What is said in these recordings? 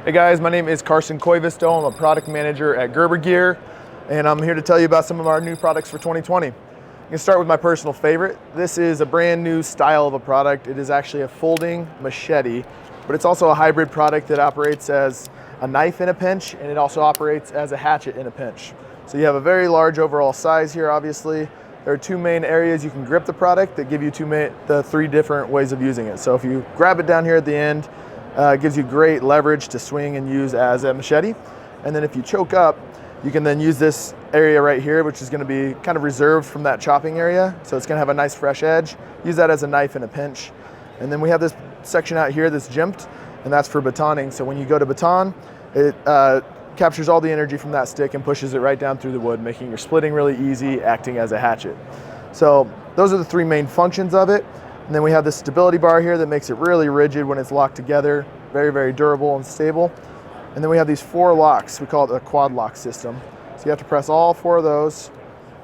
Hey guys, my name is Karrson Koivisto. I'm a product manager at Gerber Gear, and I'm here to tell you about some of our new products for 2020. I'm going to start with my personal favorite. This is a brand new style of a product. It is actually a folding machete, but it's also a hybrid product that operates as a knife in a pinch, and it also operates as a hatchet in a pinch. So you have a very large overall size here, obviously. There are two main areas you can grip the product that give you the three different ways of using it. So if you grab it down here at the end, it gives you great leverage to swing and use as a machete. And then if you choke up, you can then use this area right here, which is going to be kind of reserved from that chopping area. So it's going to have a nice fresh edge. Use that as a knife in a pinch. And then we have this section out here that's jimped, and that's for batoning. So when you go to baton, it captures all the energy from that stick and pushes it right down through the wood, making your splitting really easy, acting as a hatchet. So those are the three main functions of it. And then we have this stability bar here that makes it really rigid when it's locked together, very, very durable and stable. And then we have these four locks. We call it a quad lock system. So you have to press all four of those.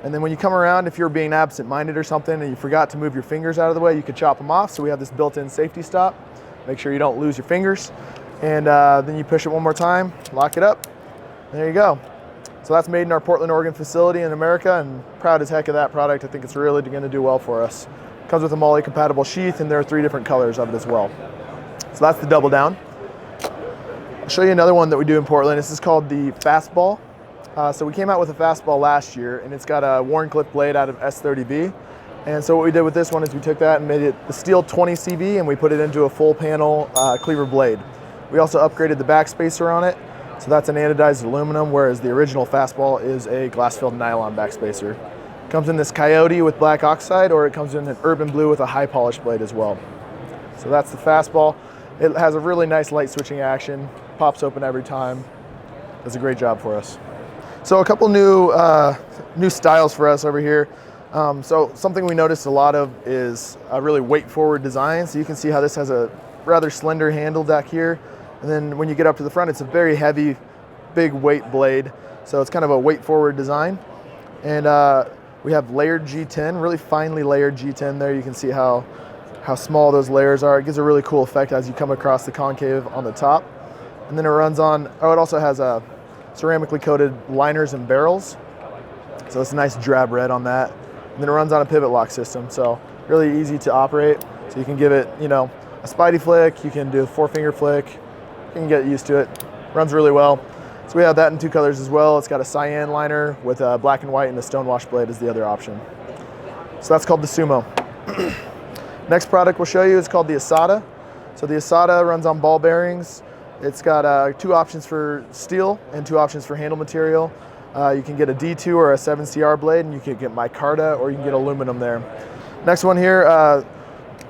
And then when you come around, if you're being absent-minded or something and you forgot to move your fingers out of the way, you could chop them off. So we have this built-in safety stop. Make sure you don't lose your fingers. And then you push it one more time, lock it up. There you go. So that's made in our Portland, Oregon facility in America, and proud as heck of that product. I think it's really going to do well for us. Comes with a MOLLE compatible sheath, and there are three different colors of it as well. So that's the double down. I'll show you another one that we do in Portland. This is called the Fastball. So we came out with a Fastball last year, and it's got a worn clip blade out of S30B. And so what we did with this one is we took that and made it the steel 20 CV, and we put it into a full panel Cleaver blade. We also upgraded the back spacer on it. So that's an anodized aluminum, whereas the original Fastball is a glass-filled nylon back spacer. Comes in this coyote with black oxide, or it comes in an urban blue with a high polish blade as well. So that's the Fastball. It has a really nice light switching action, pops open every time. Does a great job for us. So a couple new styles for us over here. So something we noticed a lot of is a really weight-forward design. So you can see how this has a rather slender handle back here. And then when you get up to the front, it's a very heavy, big weight blade. So it's kind of a weight-forward design. And we have layered G10, really finely layered G10 there. You can see how small those layers are. It gives a really cool effect as you come across the concave on the top. And then it runs on, it also has ceramically coated liners and barrels. So it's a nice drab red on that. And then it runs on a pivot lock system. So really easy to operate. So you can give it, a spidey flick. You can do a four-finger flick. You can get used to it. Runs really well. So we have that in two colors as well. It's got a cyan liner with a black and white, and a stonewash blade is the other option. So that's called the Sumo. Next product we'll show you is called the Asada. So the Asada runs on ball bearings. It's got two options for steel and two options for handle material. You can get a D2 or a 7CR blade, and you can get micarta, or you can get aluminum there. Next one here,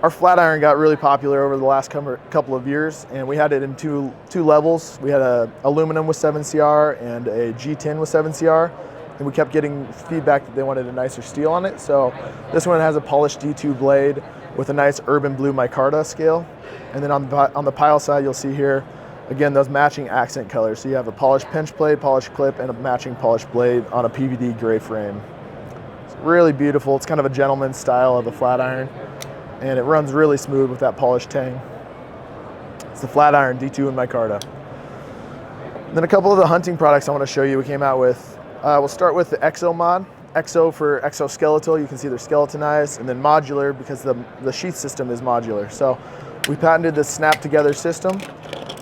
our Flatiron got really popular over the last couple of years, and we had it in two levels. We had a aluminum with 7CR and a G10 with 7CR, and we kept getting feedback that they wanted a nicer steel on it. So this one has a polished D2 blade with a nice urban blue micarta scale. And then on the pile side, you'll see here, again, those matching accent colors. So you have a polished pinch blade, polished clip, and a matching polished blade on a PVD gray frame. It's really beautiful. It's kind of a gentleman's style of the Flatiron, and it runs really smooth with that polished tang. It's the Flatiron D2 and micarta. And then a couple of the hunting products I want to show you we came out with. We'll start with the Exo-Mod. Exo for exoskeletal, you can see they're skeletonized, and then modular because the sheath system is modular. So we patented this snap together system.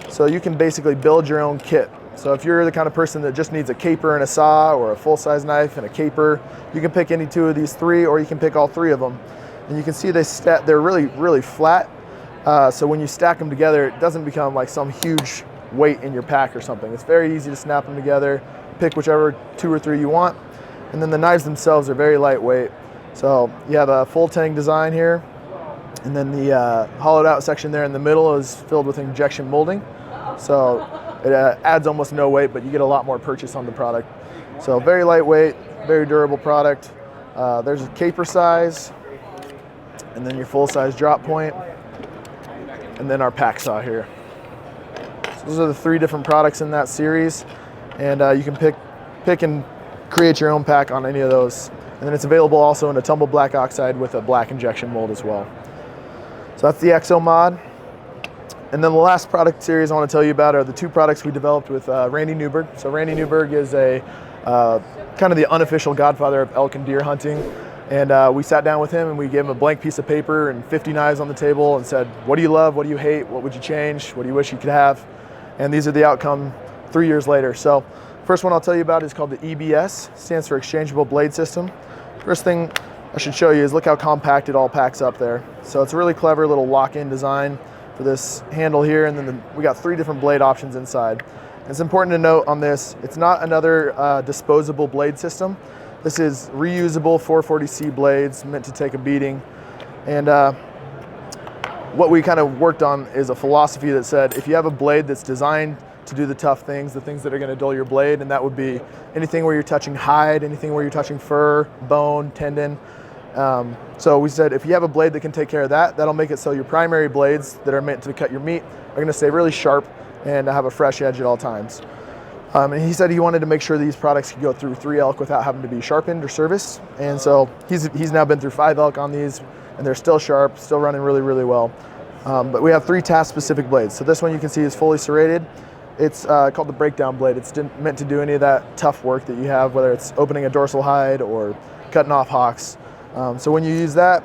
So you can basically build your own kit. So if you're the kind of person that just needs a caper and a saw, or a full-size knife and a caper, you can pick any two of these three, or you can pick all three of them. And you can see they're really, really flat. So when you stack them together, it doesn't become like some huge weight in your pack or something. It's very easy to snap them together, pick whichever two or three you want. And then the knives themselves are very lightweight. So you have a full tang design here, and then the hollowed out section there in the middle is filled with injection molding. So it adds almost no weight, but you get a lot more purchase on the product. So very lightweight, very durable product. There's a caper size, and then your full-size drop point, and then our pack saw here. So those are the three different products in that series, and you can pick and create your own pack on any of those. And then it's available also in a tumbled black oxide with a black injection mold as well. So that's the Exo-Mod. And then the last product series I want to tell you about are the two products we developed with Randy Newberg. So Randy Newberg is a kind of the unofficial godfather of elk and deer hunting. And we sat down with him and we gave him a blank piece of paper and 50 knives on the table and said, what do you love? What do you hate? What would you change? What do you wish you could have? And these are the outcome 3 years later. So first one I'll tell you about is called the EBS, stands for Exchangeable Blade System. First thing I should show you is look how compact it all packs up there. So it's a really clever little lock-in design for this handle here, and then we got 3 different blade options inside. And it's important to note on this, it's not another disposable blade system. This is reusable 440C blades meant to take a beating. And what we kind of worked on is a philosophy that said, if you have a blade that's designed to do the tough things, the things that are going to dull your blade, and that would be anything where you're touching hide, anything where you're touching fur, bone, tendon. So we said, if you have a blade that can take care of that, that'll make it so your primary blades that are meant to cut your meat are going to stay really sharp and have a fresh edge at all times. And he said he wanted to make sure these products could go through 3 elk without having to be sharpened or serviced. And so he's now been through 5 elk on these, and they're still sharp, still running really, really well. But we have 3 task-specific blades. So this one you can see is fully serrated. It's called the breakdown blade. It's meant to do any of that tough work that you have, whether it's opening a dorsal hide or cutting off hocks. So when you use that,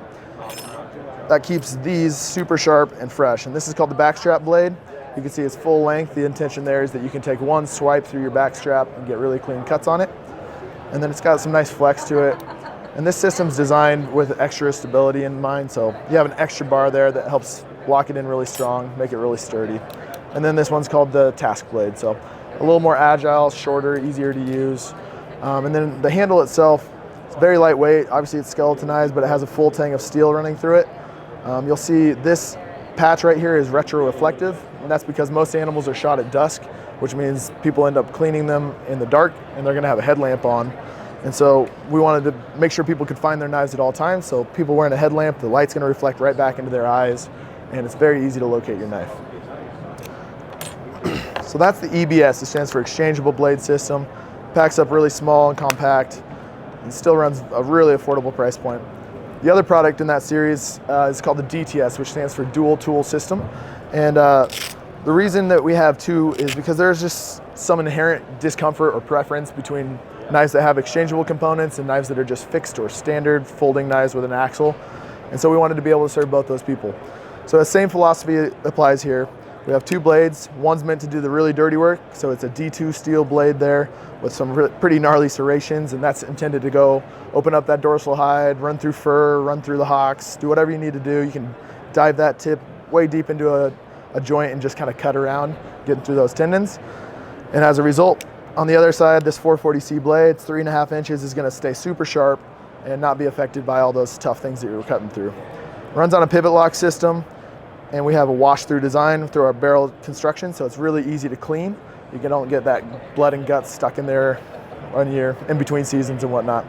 that keeps these super sharp and fresh. And this is called the backstrap blade. You can see it's full length. The intention there is that you can take one swipe through your backstrap and get really clean cuts on it. And then it's got some nice flex to it. And this system's designed with extra stability in mind. So you have an extra bar there that helps lock it in really strong, make it really sturdy. And then this one's called the task blade. So a little more agile, shorter, easier to use. And then the handle itself, it's very lightweight. Obviously it's skeletonized, but it has a full tang of steel running through it. You'll see this patch right here is retroreflective, and that's because most animals are shot at dusk, which means people end up cleaning them in the dark, and they're gonna have a headlamp on. And so we wanted to make sure people could find their knives at all times. So people wearing a headlamp, the light's gonna reflect right back into their eyes, and it's very easy to locate your knife. So that's the EBS, it stands for Exchangeable Blade System. Packs up really small and compact, and still runs a really affordable price point. The other product in that series is called the DTS, which stands for Dual Tool System. And the reason that we have 2 is because there's just some inherent discomfort or preference between knives that have exchangeable components and knives that are just fixed or standard folding knives with an axle. And so we wanted to be able to serve both those people. So the same philosophy applies here. We have 2 blades. One's meant to do the really dirty work, so it's a D2 steel blade there with some pretty gnarly serrations, and that's intended to go open up that dorsal hide, run through fur, run through the hocks, do whatever you need to do. You can dive that tip way deep into a joint and just kind of cut around, getting through those tendons. And as a result, on the other side, this 440C blade, it's 3.5 inches, is going to stay super sharp and not be affected by all those tough things that you're cutting through. Runs on a pivot lock system. And we have a wash-through design through our barrel construction, so it's really easy to clean. You don't get that blood and guts stuck in there on your in between seasons and whatnot.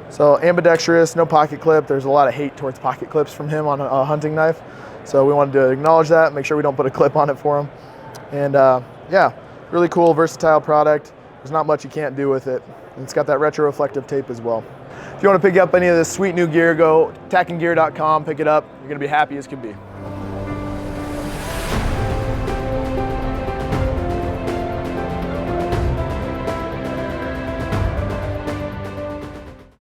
So ambidextrous, no pocket clip. There's a lot of hate towards pocket clips from him on a hunting knife. So we wanted to acknowledge that, make sure we don't put a clip on it for him. And yeah, really cool, versatile product. There's not much you can't do with it. And it's got that retroreflective tape as well. If you want to pick up any of this sweet new gear, go TacNGear.com, pick it up. You're going to be happy as can be.